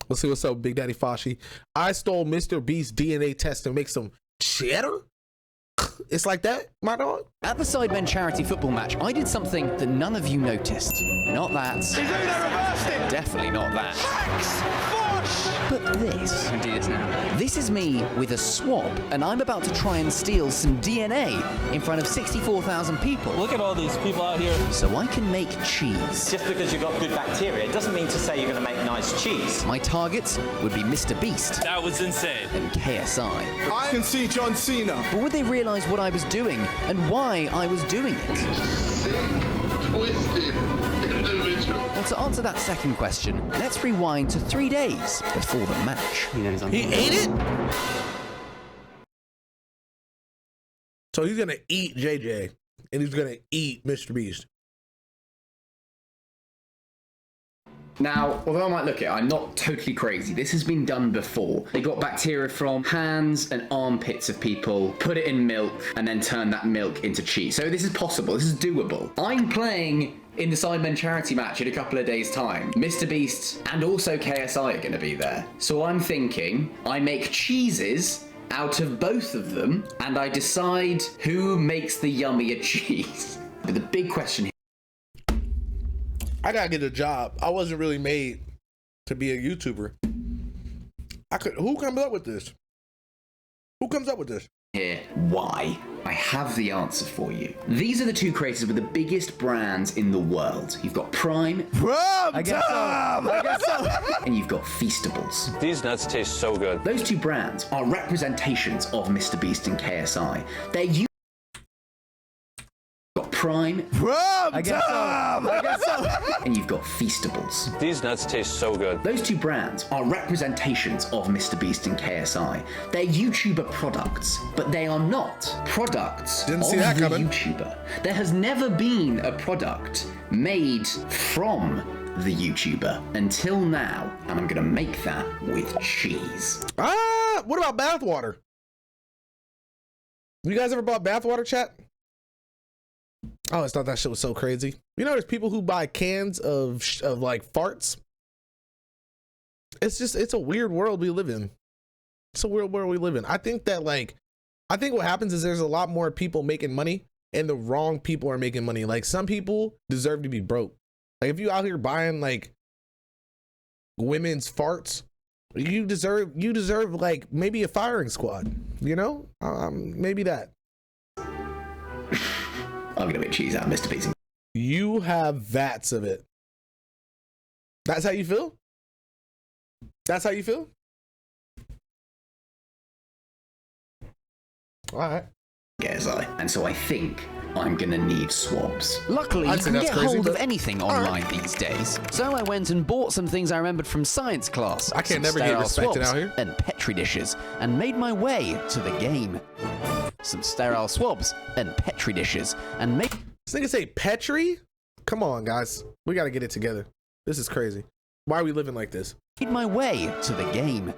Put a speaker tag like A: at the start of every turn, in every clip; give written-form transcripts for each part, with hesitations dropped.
A: Let's see what's up, Big Daddy Foshi. I stole Mr. Beast's DNA test to make some cheddar? It's like that, my dog?
B: At the Sidemen charity football match, I did something that none of you noticed. Not that. Definitely not that. Fosh! But this.
C: Do this now.
B: This is me with a swab, and I'm about to try and steal some DNA in front of 64,000 people.
C: Look at all these people out here.
B: So I can make cheese.
D: Just because you've got good bacteria, it doesn't mean to say you're going to make nice cheese.
B: My targets would be Mr. Beast.
C: That was insane.
B: And KSI.
E: I can see John Cena.
B: But would they realise what I was doing and why I was doing it?
F: Twisted individual.
B: Well, to answer that second question, let's rewind to 3 days before the match.
A: He ate it? So he's gonna eat JJ, and he's gonna eat Mr. Beast.
G: Now, although I might look at it, I'm not totally crazy. This has been done before. They got bacteria from hands and armpits of people, put it in milk, and then turn that milk into cheese. So this is possible. This is doable. I'm playing in the Sidemen charity match in a couple of days' time. Mr. Beast and also KSI are going to be there. So I'm thinking I make cheeses out of both of them, and I decide who makes the yummier cheese. But the big question here,
A: I gotta get a job. I wasn't really made to be a YouTuber. Who comes up with this? Who comes up with this?
G: here, why? I have the answer for you. These are the two creators with the biggest brands in the world. You've got Prime.
A: I guess so.
G: And you've got Feastables.
H: These nuts taste so good.
G: Those two brands are representations of Mr. Beast and KSI. They're Prime.
A: I guess so.
G: And you've got Feastables.
H: These nuts taste so good.
G: Those two brands are representations of Mr. Beast and KSI. They're YouTuber products, but they are not products
A: Didn't
G: of
A: see that
G: the
A: coming.
G: YouTuber. There has never been a product made from the YouTuber until now, and I'm gonna make that with cheese.
A: What about bathwater? You guys ever bought bathwater, chat? I always thought that shit was so crazy. You know, there's people who buy cans of like farts. It's a weird world we live in. It's a weird world we live in. I think what happens is there's a lot more people making money and the wrong people are making money. Like some people deserve to be broke. Like if you out here buying like women's farts, you deserve like maybe a firing squad, you know? Maybe that.
G: I'm gonna make cheese out of Mr. Beast.
A: You have vats of it. That's how you feel? That's how you feel? All right.
G: KSI. And so I think I'm gonna need swabs.
B: Luckily, you
A: I'd say
B: can
A: that's
B: get
A: crazy,
B: hold of
A: but-
B: anything online these days. So I went and bought some things I remembered from science class.
A: I can't
B: some
A: never get
B: sterile
A: respected
B: swabs
A: out here.
B: And Petri dishes, and made my way to the game. Some sterile swabs and Petri dishes, and made
A: This nigga say Petri? Come on, guys. We gotta get it together. This is crazy. Why are we living like this?
B: my way to the game.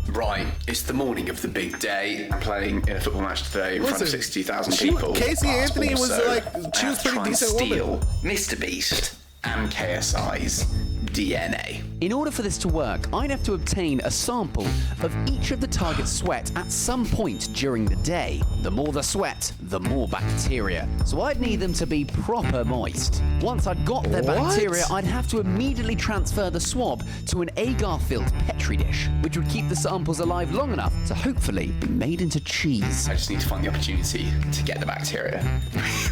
I: Right, it's the morning of the big day. I'm playing in a football match today in front of
A: Listen,
I: 60,000
A: she-
I: people.
A: Casey
I: but
A: Anthony was
I: also
A: like, she
I: I
A: was
I: have to
A: pretty
I: try and
A: decent
I: steal
A: woman.
I: Mr. Beast and KSI's DNA.
B: In order for this to work, I'd have to obtain a sample of each of the target's sweat at some point during the day. The more the sweat, the more bacteria. So I'd need them to be proper moist. Once I'd got their
A: What?
B: bacteria, I'd have to immediately transfer the swab to an agar-filled Petri dish, which would keep the samples alive long enough to hopefully be made into cheese.
I: I just need to find the opportunity to get the bacteria,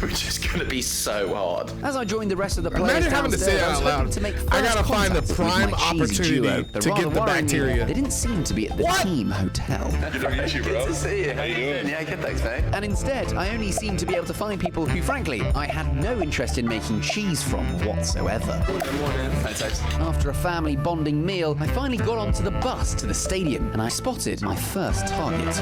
I: which is going to be so hard.
B: As I joined the rest of the players
A: Imagine having to say
B: downstairs,
A: that
B: I was
A: out
B: hoping
A: loud.
B: to make
A: I gotta
B: first
A: find the
B: contact with
A: prime
B: my cheesy
A: opportunity
B: duo, but
A: to get
B: rather
A: the
B: worryingly,
A: bacteria.
B: They didn't seem to be at the
A: What?
B: team hotel.
I: Good to see you. How you doing? Yeah, good, thanks, mate.
B: And instead, I only seemed to be able to find people who, frankly, I had no interest in making cheese from whatsoever. After a family bonding meal, I finally got onto the bus to the stadium and I spotted my first target.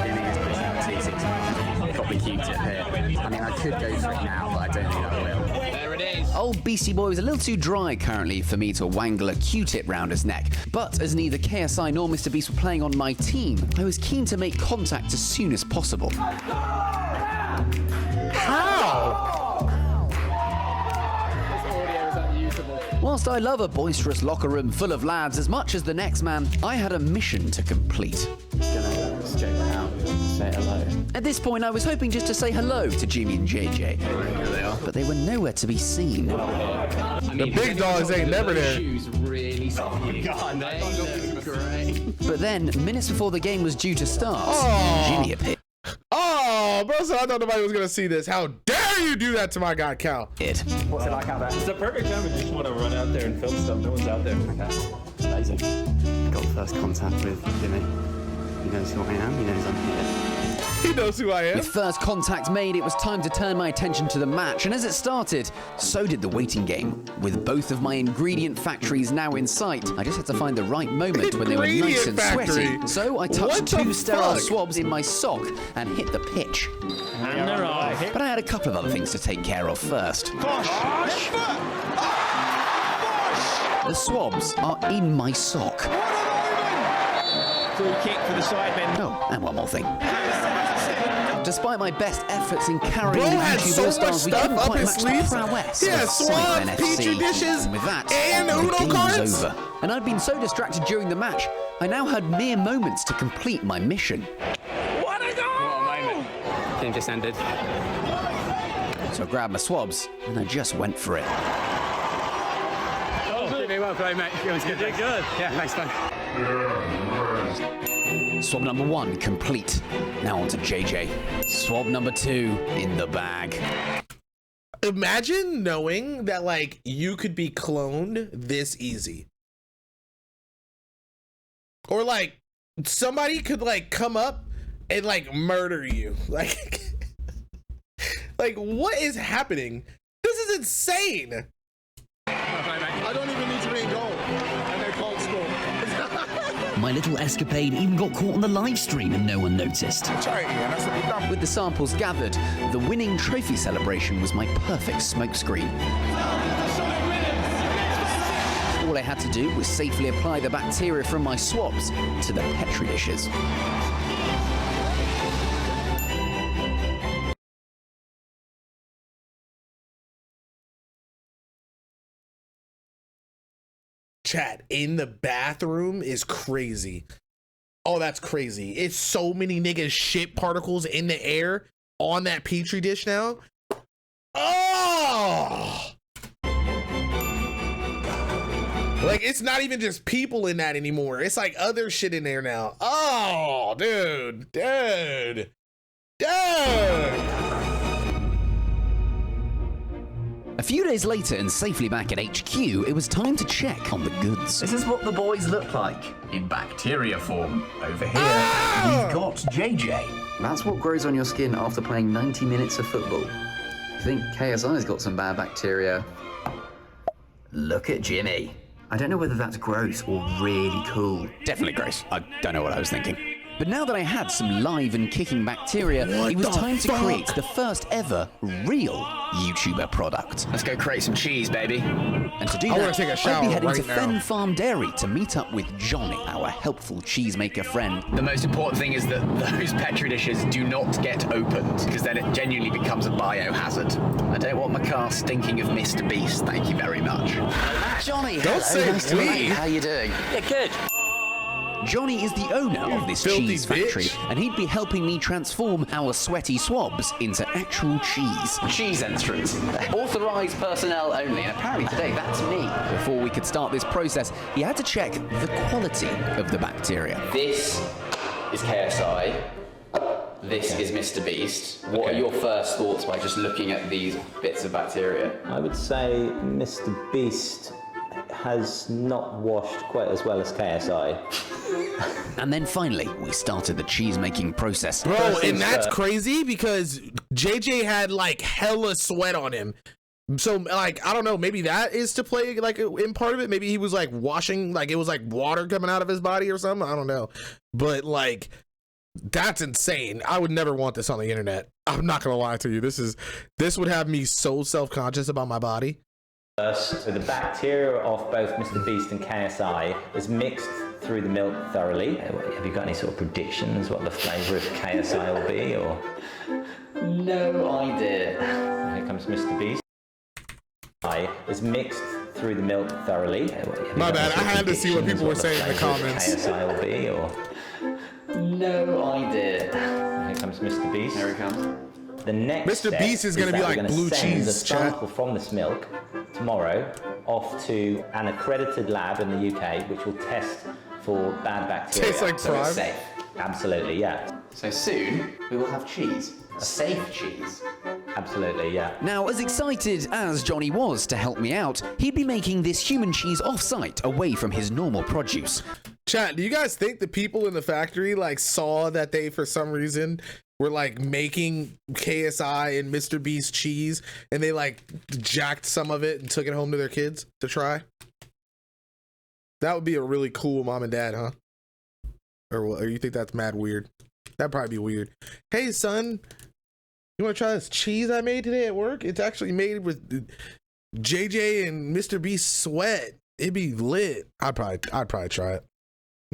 C: Probably cute tip here. I mean, I could go for it now, but I don't think I will. There it is.
B: Old Beastie Boy was a little too dry currently for me to wangle a Q-tip round his neck, but as neither KSI nor Mr. Beast were playing on my team, I was keen to make contact as soon as possible.
A: How?
C: This audio is unusable.
B: Whilst I love a boisterous locker room full of lads as much as the next man, I had a mission to complete.
C: Gonna escape out, say hello.
B: At this point, I was hoping just to say hello to Jimmy and JJ.
C: Here they are.
B: But they were nowhere to be seen.
A: The big dogs ain't never there.
G: Shoes really soft. God, they look great.
B: But then, minutes before the game was due to start, Jimmy appeared.
A: Oh, bro, so I thought nobody was gonna see this. How dare you do that to my guy, Cal?
C: What's it like out there?
D: It's the perfect time if you just want to run out there and film stuff. No one's out there.
C: Okay. Amazing. Got first contact with Jimmy. He knows who I am. He knows I'm here.
A: He knows who I am.
B: With first contact made, it was time to turn my attention to the match, and as it started, so did the waiting game. With both of my ingredient factories now in sight, I just had to find the right moment when they were nice and sweaty. So I touched two sterile swabs in my sock and hit the pitch.
D: And they're off.
B: But I had a couple of other things to take care of first.
E: Fosh!
B: The swabs are in my sock.
D: Free kick for the side men.
B: Oh, and one more thing. Despite my best efforts in carrying
A: Bro
B: the
A: had
B: YouTube
A: so
B: All-Stars,
A: much
B: we
A: stuff
B: couldn't
A: up
B: quite
A: his
B: match
A: sleeves.
B: the prowess
A: He had
B: of
A: swabs,
B: Cyclone
A: petri
B: FC.
A: dishes,
B: And with that,
A: and
B: the
A: Uno
B: game
A: cards.
B: was over. And I'd been so distracted during the match, I now had mere moments to complete my mission.
C: What a moment. Game just ended.
B: So I grabbed my swabs, and I just went for it.
C: Jimmy, well played, mate. You did good. Yeah, thanks, man.
B: Swab number 1 complete. Now on to JJ. Swab number 2 in the bag.
A: Imagine knowing that, like, you could be cloned this easy. Or, like, somebody could, like, come up and, like, murder you. Like, like, what is happening? This is insane.
E: I don't even need to be in goal. And they can't score.
J: My little escapade even got caught on the live stream and no one noticed.
B: With the samples gathered, the winning trophy celebration was my perfect smokescreen. All I had to do was safely apply the bacteria from my swabs to the Petri dishes.
A: Chat, in the bathroom is crazy. Oh, that's crazy. It's so many niggas shit particles in the air on that Petri dish now. Oh! Like, it's not even just people in that anymore. It's like other shit in there now. Oh, dude. Dude. Dude.
B: A few days later, and safely back at HQ, it was time to check on the goods.
J: This is what the boys look like in bacteria form. Over here, we've got JJ.
G: That's what grows on your skin after playing 90 minutes of football. You think KSI's got some bad bacteria? Look at Jimmy. I don't know whether that's gross or really cool.
B: Definitely gross. I don't know what I was thinking. But now that I had some live and kicking bacteria, it was time to create the first ever real YouTuber product.
G: Let's go create some cheese, baby.
B: And to do
A: I wanna
B: that,
A: take a
B: I'd
A: shower
B: be heading
A: right
B: to
A: now.
B: Fen Farm Dairy to meet up with Johnny, our helpful cheesemaker friend.
G: The most important thing is that those Petri dishes do not get opened, because then it genuinely becomes a biohazard. I don't want my car stinking of Mr. Beast, thank you very much.
B: Johnny,
A: Don't say
B: nice to
A: we.
B: meet you. How you doing?
J: Yeah, good.
B: Johnny is the owner of this
A: filthy
B: cheese factory,
A: bitch.
B: and he'd be helping me transform our sweaty swabs into actual cheese.
G: Cheese entrance. Authorised personnel only, and apparently today that's me.
B: Before we could start this process, he had to check the quality of the bacteria.
G: This is KSI. This is Mr. Beast. What are your first thoughts by just looking at these bits of bacteria?
D: I would say Mr. Beast has not washed quite as well as KSI.
B: And then finally, we started the cheese-making process.
A: Bro, and that's crazy because JJ had like hella sweat on him. So like, I don't know, maybe that is to play like in part of it. Maybe he was like washing, like it was like water coming out of his body or something. I don't know. But like, that's insane. I would never want this on the internet. I'm not gonna lie to you. This would have me so self-conscious about my body.
D: So the bacteria of both Mr. Beast and KSI is mixed through the milk thoroughly. Have you got any sort of predictions what the flavour of KSI will be, or?
G: No idea.
D: Here comes Mr. Beast. Is mixed through the milk thoroughly.
A: My bad, I had to see what people were saying in the comments.
D: KSI will be, or
G: No idea.
D: here comes Mr. Beast.
G: There he comes.
D: The next
A: Mr.
D: step
A: Beast is gonna be
D: that
A: like
D: we're gonna
A: blue
D: send
A: cheese,
D: the
A: chat.
D: sample from this milk tomorrow off to an accredited lab in the UK, which will test for bad bacteria.
A: Tastes like
G: So it's
A: prime.
G: safe.
D: Absolutely, yeah.
G: So soon we will have cheese. A safe cheese.
D: Absolutely, yeah.
B: Now, as excited as Johnny was to help me out, he'd be making this human cheese off-site, away from his normal produce.
A: Chat, do you guys think the people in the factory like saw that they, for some reason, were like making KSI and Mr. Beast cheese, and they like jacked some of it and took it home to their kids to try? That would be a really cool mom and dad, huh? Or what? Or you think that's mad weird? That'd probably be weird. Hey, son, you want to try this cheese I made today at work? It's actually made with JJ and Mr. Beast sweat. It'd be lit. I'd probably try it.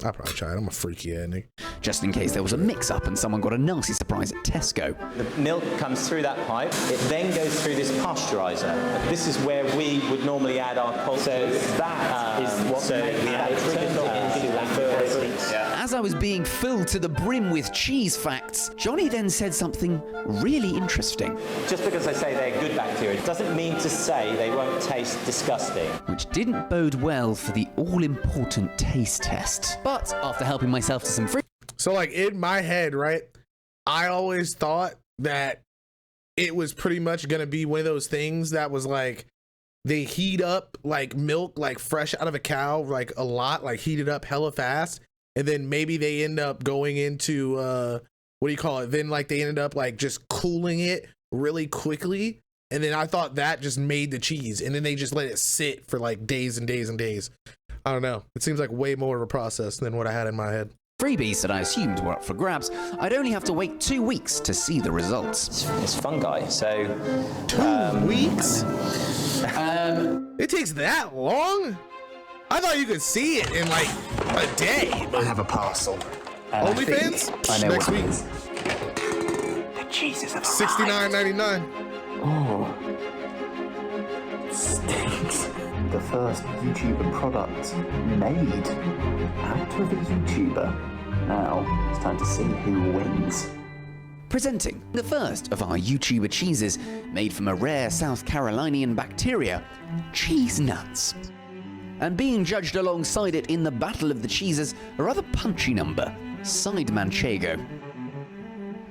A: I'm a freaky ass nigga.
B: Just in case there was a mix-up and someone got a nasty surprise at Tesco.
D: The milk comes through that pipe. It then goes through this pasteurizer. This is where we would normally add our cold. So that is what we add into that first.
B: As I was being filled to the brim with cheese facts, Johnny then said something really interesting.
D: Just because I say they're good bacteria doesn't mean to say they won't taste disgusting.
B: Which didn't bode well for the all-important taste test. But after helping myself to some free...
A: So like in my head, right, I always thought that it was pretty much gonna be one of those things that was like, they heat up like milk, like fresh out of a cow, like a lot, like heat it up hella fast. And then maybe they end up going into, what do you call it? Then like they ended up like just cooling it really quickly. And then I thought that just made the cheese. And then they just let it sit for like days and days and days. I don't know. It seems like way more of a process than what I had in my head.
B: freebies that I assumed were up for grabs, I'd only have to wait 2 weeks to see the results.
D: It's fungi, so...
A: 2 weeks? It takes that long? I thought you could see it in like a day.
J: I have a parcel.
A: OnlyFans?
J: I know
A: Next
J: what
A: week.
J: it is. The cheeses have
A: $69.99.
J: Oh. Stinks. The first YouTuber product made out of a YouTuber. Now, it's time to see who wins.
B: Presenting the first of our YouTuber cheeses, made from a rare South Carolinian bacteria, cheese nuts. And being judged alongside it in the battle of the cheeses, a rather punchy number, Side Manchego.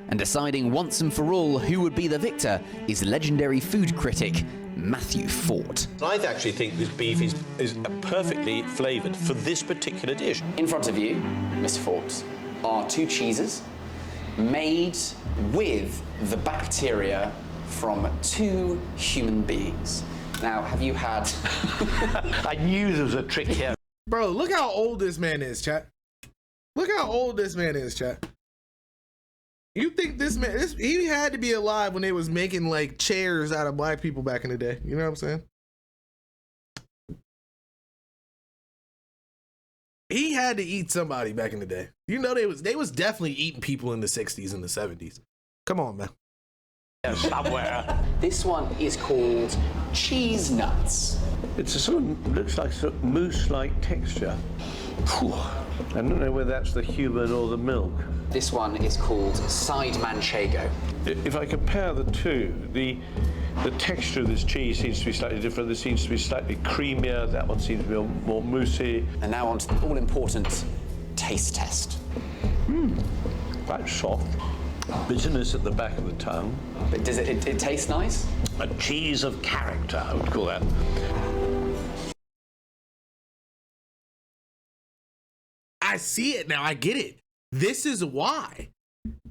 B: And deciding once and for all who would be the victor is legendary food critic Matthew Fort.
K: I actually think this beef is perfectly flavoured for this particular dish.
G: In front of you, Mr. Fort, are 2 cheeses made with the bacteria from 2 human beings. Now, have you had...
K: I knew there was a trick here.
A: Bro, look how old this man is, chat. Look how old this man is, chat. You think this man, he had to be alive when they was making like chairs out of black people back in the day. You know what I'm saying? He had to eat somebody back in the day. You know, they was definitely eating people in the 60s and the 70s. Come on, man.
K: Somewhere.
G: This one is called cheese nuts.
K: It's a sort of, looks like sort of mousse-like texture. Whew. I don't know whether that's the human or the milk.
G: This one is called Side Manchego.
K: If I compare the two, the texture of this cheese seems to be slightly different. This seems to be slightly creamier. That one seems to be more moussey.
G: And now on to the all-important taste test.
K: Quite soft. Bitterness at the back of the tongue.
G: But does it taste nice?
K: A cheese of character, I would call that.
A: I see it now. I get it. This is why.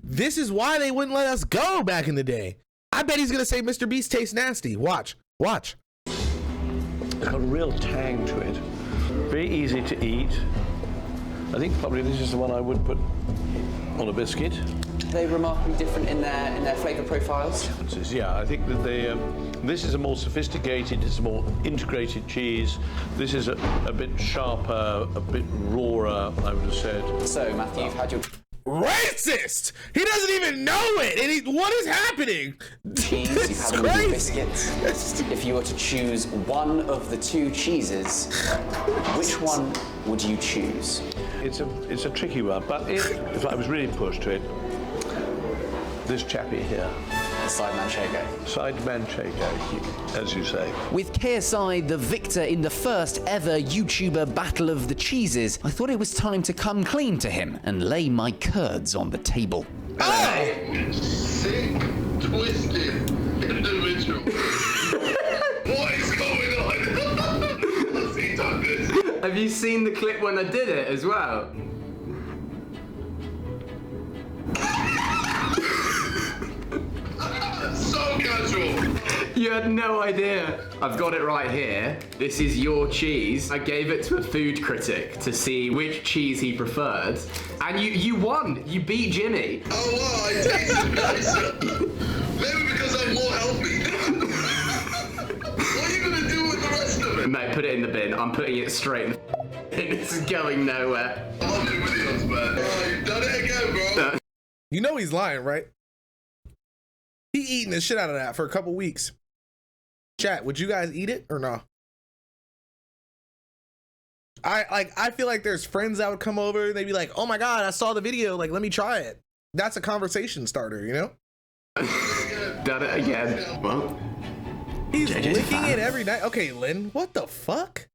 A: This is why they wouldn't let us go back in the day. I bet he's going to say Mr. Beast tastes nasty. Watch. Watch.
K: It's got a real tang to it. Very easy to eat. I think probably this is the one I would put on a biscuit.
G: Are they remarkably different in their flavour profiles?
K: Yeah, I think that they. This is a more sophisticated, it's a more integrated cheese. This is a bit sharper, a bit rawer, I would have said.
G: So, Matthew, you've had your...
A: racist. He doesn't even know it. And what is happening?
B: Cheese, you have a little biscuit. If you were to choose one of the two cheeses, which one would you choose?
K: It's a tricky one, but if I was really pushed to it, this chappie here.
B: Side manchego.
K: Side manchego, as you say.
B: With KSI the victor in the first ever YouTuber Battle of the Cheeses, I thought it was time to come clean to him and lay my curds on the table.
F: Sick, twisted individual. What is going on? Has he done this?
G: Have you seen the clip when I did it as well?
F: So casual.
G: You had no idea. I've got it right here. This is your cheese. I gave it to a food critic to see which cheese he preferred. And you won. You beat Jimmy.
F: Oh wow, I tasted nicer. Maybe because I'm more healthy. What are you gonna do with the rest of it?
G: Mate, put it in the bin. I'm putting it straight in the bin. It's going nowhere.
F: I love your videos, man. Oh, you've done it again, bro.
A: You know he's lying, right? He eating the shit out of that for a couple weeks. Chat, would you guys eat it or no? I feel like there's friends that would come over, they'd be like, oh my god, I saw the video, like let me try it. That's a conversation starter, you know?
G: Done it again. Well,
A: he's
G: JJ's
A: licking it every night. Okay, Lynn, what the fuck?